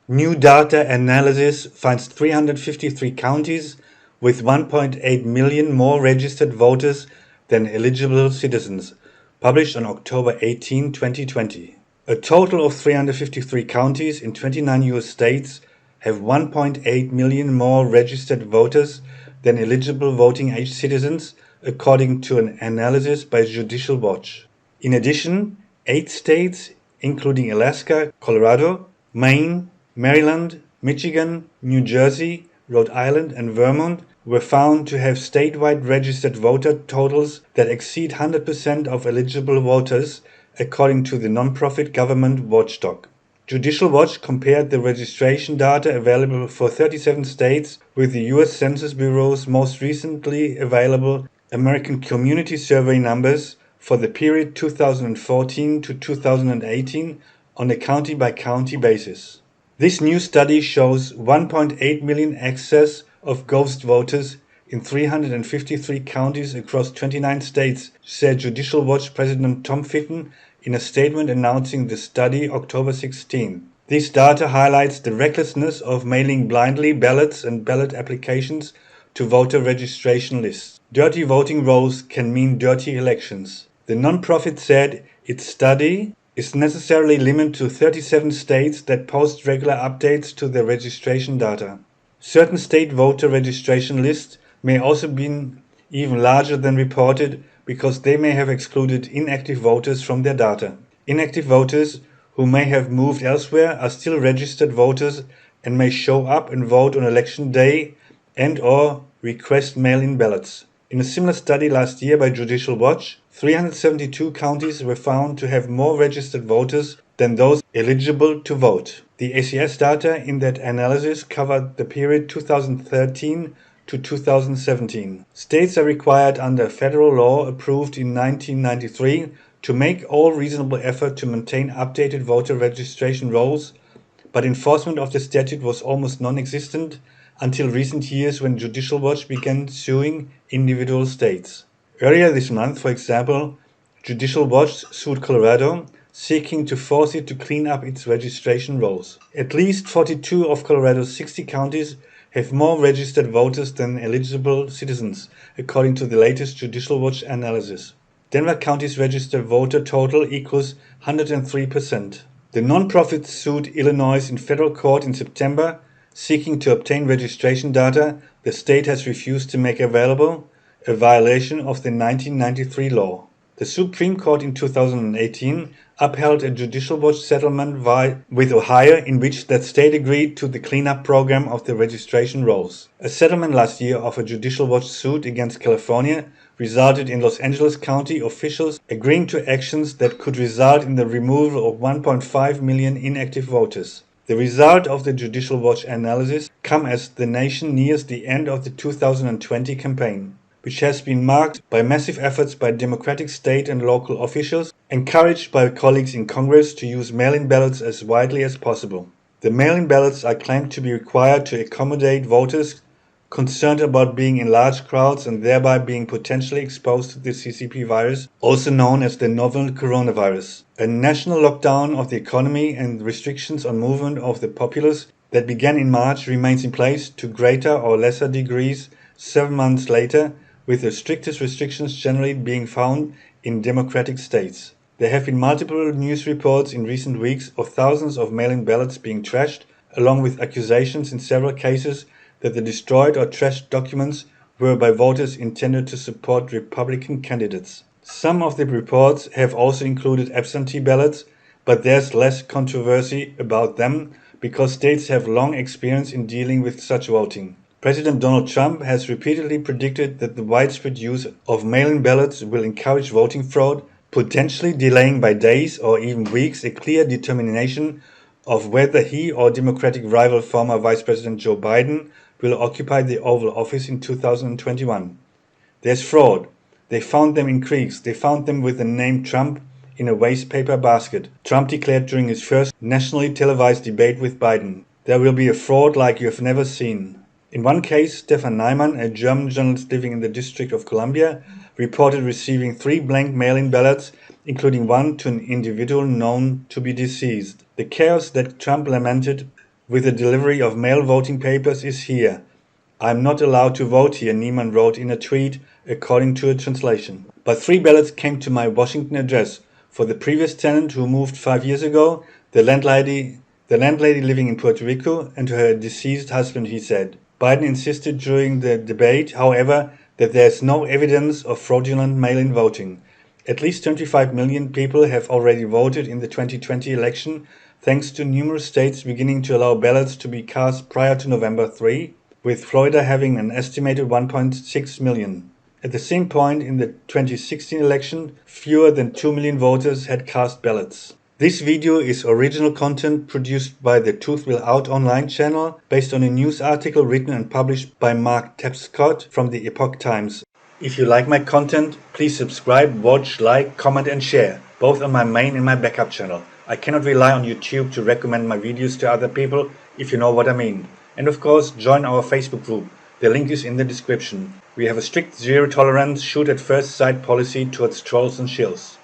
New data analysis finds 353 counties with 1.8 million more registered voters than eligible citizens, published on October 18, 2020. A total of 353 counties in 29 US states have 1.8 million more registered voters than eligible voting age citizens, according to an analysis by Judicial Watch. In addition, 8 states, including Alaska, Colorado, Maine, Maryland, Michigan, New Jersey, Rhode Island, and Vermont, were found to have statewide registered voter totals that exceed 100% of eligible voters, according to the nonprofit government watchdog. Judicial Watch compared the registration data available for 37 states with the U.S. Census Bureau's most recently available American Community Survey numbers for the period 2014 to 2018 on a county-by-county basis. This new study shows 1.8 million excess of ghost voters in 353 counties across 29 states, said Judicial Watch President Tom Fitton in a statement announcing the study October 16. This data highlights the recklessness of mailing blindly ballots and ballot applications to voter registration lists. Dirty voting rolls can mean dirty elections. The nonprofit said its study is necessarily limited to 37 states that post regular updates to their registration data. Certain state voter registration lists may also be even larger than reported because they may have excluded inactive voters from their data. Inactive voters who may have moved elsewhere are still registered voters and may show up and vote on election day and/or request mail-in ballots. In a similar study last year by Judicial Watch, 372 counties were found to have more registered voters than those eligible to vote. The ACS data in that analysis covered the period 2013 to 2017. States are required under federal law approved in 1993 to make all reasonable effort to maintain updated voter registration rolls, but enforcement of the statute was almost non-existent until recent years when Judicial Watch began suing individual states. Earlier this month, for example, Judicial Watch sued Colorado, seeking to force it to clean up its registration rolls. At least 42 of Colorado's 60 counties have more registered voters than eligible citizens, according to the latest Judicial Watch analysis. Denver County's registered voter total equals 103%. The nonprofit sued Illinois in federal court in September, seeking to obtain registration data the state has refused to make available, a violation of the 1993 law. The Supreme Court in 2018 upheld a Judicial Watch settlement with Ohio in which that state agreed to the cleanup program of the registration rolls. A settlement last year of a Judicial Watch suit against California resulted in Los Angeles County officials agreeing to actions that could result in the removal of 1.5 million inactive voters. The result of the Judicial Watch analysis comes as the nation nears the end of the 2020 campaign, which has been marked by massive efforts by Democratic state and local officials, encouraged by colleagues in Congress to use mail-in ballots as widely as possible. The mail-in ballots are claimed to be required to accommodate voters concerned about being in large crowds and thereby being potentially exposed to the CCP virus, also known as the novel coronavirus. A national lockdown of the economy and restrictions on movement of the populace that began in March remains in place to greater or lesser degrees 7 months later, with the strictest restrictions generally being found in democratic states. There have been multiple news reports in recent weeks of thousands of mail-in ballots being trashed, along with accusations in several cases that the destroyed or trashed documents were by voters intended to support Republican candidates. Some of the reports have also included absentee ballots, but there's less controversy about them because states have long experience in dealing with such voting. President Donald Trump has repeatedly predicted that the widespread use of mail-in ballots will encourage voting fraud, potentially delaying by days or even weeks a clear determination of whether he or Democratic rival former Vice President Joe Biden will occupy the Oval Office in 2021. There's fraud. They found them in creeks. They found them with the name Trump in a waste paper basket, Trump declared during his first nationally televised debate with Biden. There will be a fraud like you have never seen. In one case, Stefan Neumann, a German journalist living in the District of Columbia, reported receiving 3 blank mail-in ballots, including one to an individual known to be deceased. The chaos that Trump lamented with the delivery of mail voting papers is here. I'm not allowed to vote here, Niemann wrote in a tweet, according to a translation. But 3 ballots came to my Washington address. For the previous tenant who moved 5 years ago, the landlady living in Puerto Rico, and her deceased husband, he said. Biden insisted during the debate, however, that there is no evidence of fraudulent mail-in voting. At least 25 million people have already voted in the 2020 election, thanks to numerous states beginning to allow ballots to be cast prior to November 3, with Florida having an estimated 1.6 million. At the same point in the 2016 election, fewer than 2 million voters had cast ballots. This video is original content produced by the Truth Will Out online channel, based on a news article written and published by Mark Tapscott from the Epoch Times. If you like my content, please subscribe, watch, like, comment and share, both on my main and my backup channel. I cannot rely on YouTube to recommend my videos to other people, if you know what I mean. And of course, join our Facebook group. The link is in the description. We have a strict zero tolerance, shoot at first sight policy towards trolls and shills.